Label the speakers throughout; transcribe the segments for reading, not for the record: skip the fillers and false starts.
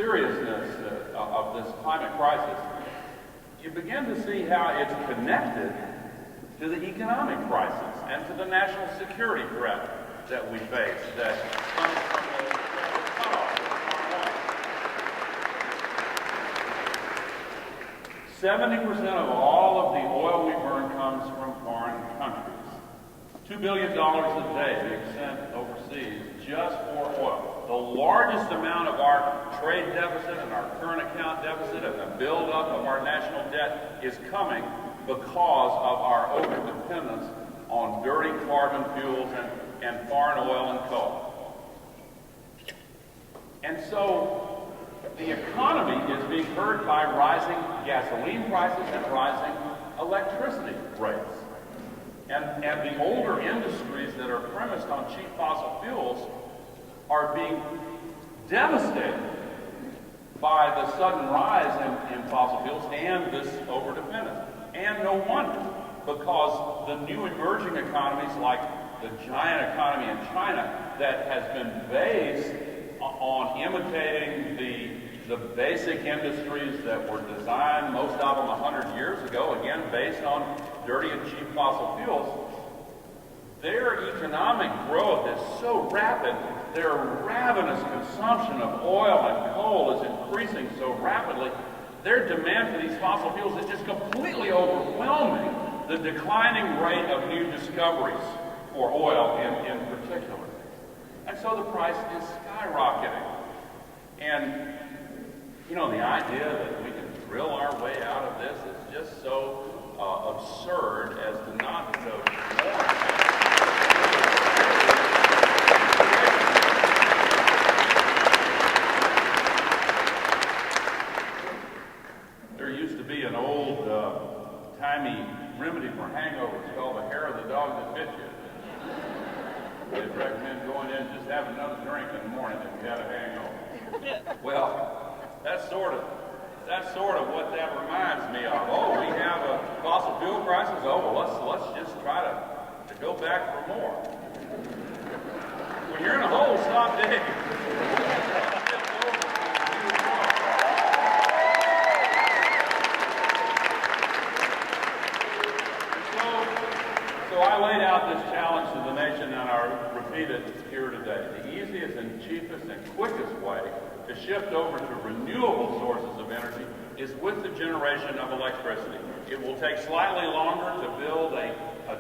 Speaker 1: seriousness of this climate crisis, you begin to see how it's connected to the economic crisis and to the national security threat that we face that comes from the cutoff of foreign oil. 70% of all of the oil we burn comes from foreign countries. $2 billion a day being sent overseas just for oil. The largest amount of our trade deficit and our current account deficit and the buildup of our national debt is coming because of our overdependence on dirty carbon fuels and foreign oil and coal. And so the economy is being hurt by rising gasoline prices and rising electricity rates. And the older industries that are premised on cheap fossil fuels are being devastated by the sudden rise in fossil fuels and this overdependence. And no wonder, because the new emerging economies like the giant economy in China that has been based on imitating the basic industries that were designed, most of them 100 years ago, again based on dirty and cheap fossil fuels, their economic growth is so rapid, their ravenous consumption of oil and coal is increasing so rapidly, their demand for these fossil fuels is just completely overwhelming the declining rate of new discoveries for oil in particular. And so the price is skyrocketing. And, you know, the idea that we can drill our way out of this is just so absurd as to not devote more. There used to be an old timey remedy for hangovers called the hair of the dog that bit you. They'd recommend going in and just have another drink in the morning if you had a hangover. Well, that's sort of what that reminds me of. Oh, we have a fossil fuel crisis. Oh, well, let's just try to go back for more. When you're in a hole, stop digging. So I laid out this challenge to the nation and I'll repeat it here today. The easiest and cheapest and quickest way to shift over to renewable sources of energy is with the generation of electricity. It will take slightly longer to build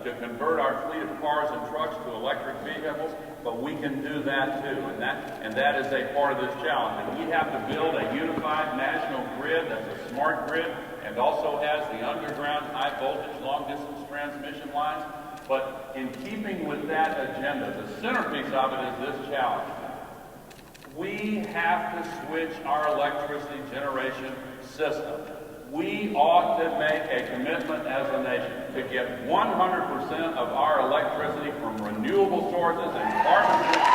Speaker 1: to convert our fleet of cars and trucks to electric vehicles, but we can do that too, and that is a part of this challenge. And we have to build a unified national grid that's a smart grid and also has the underground high voltage long distance transmission lines. But in keeping with that agenda, the centerpiece of it is this challenge. We have to switch our electricity generation system. We ought to make a commitment as a nation to get 100% of our electricity from renewable sources and carbon-free.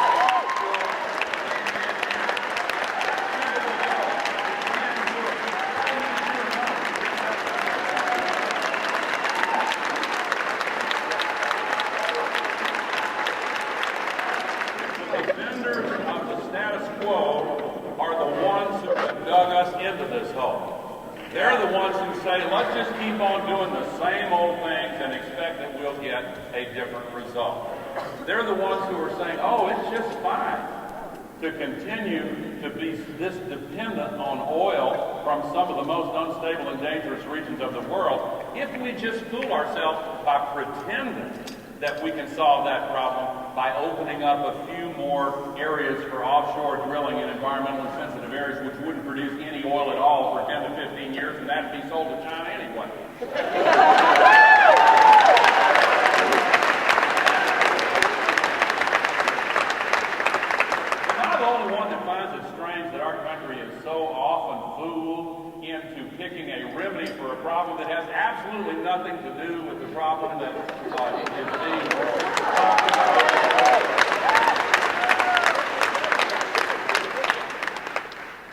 Speaker 1: They're the ones who say, let's just keep on doing the same old things and expect that we'll get a different result. They're the ones who are saying, oh, it's just fine to continue to be this dependent on oil from some of the most unstable and dangerous regions of the world if we just fool ourselves by pretending that we can solve that problem by opening up a few more areas for offshore drilling in environmentally sensitive areas which wouldn't produce any oil at all for 10 to 15 years, and that'd be sold to China anyway. Am I the only one that finds it strange that our country is so often fooled into picking a remedy for a problem that has absolutely nothing to do with the problem that is being talked about?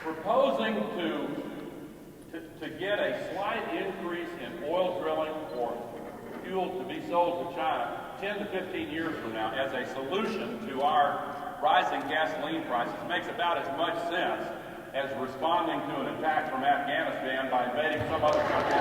Speaker 1: Proposing to get a slight increase in oil drilling or fuel to be sold to China 10 to 15 years from now as a solution to our rising gasoline prices makes about as much sense as responding to an attack from Afghanistan by invading some other country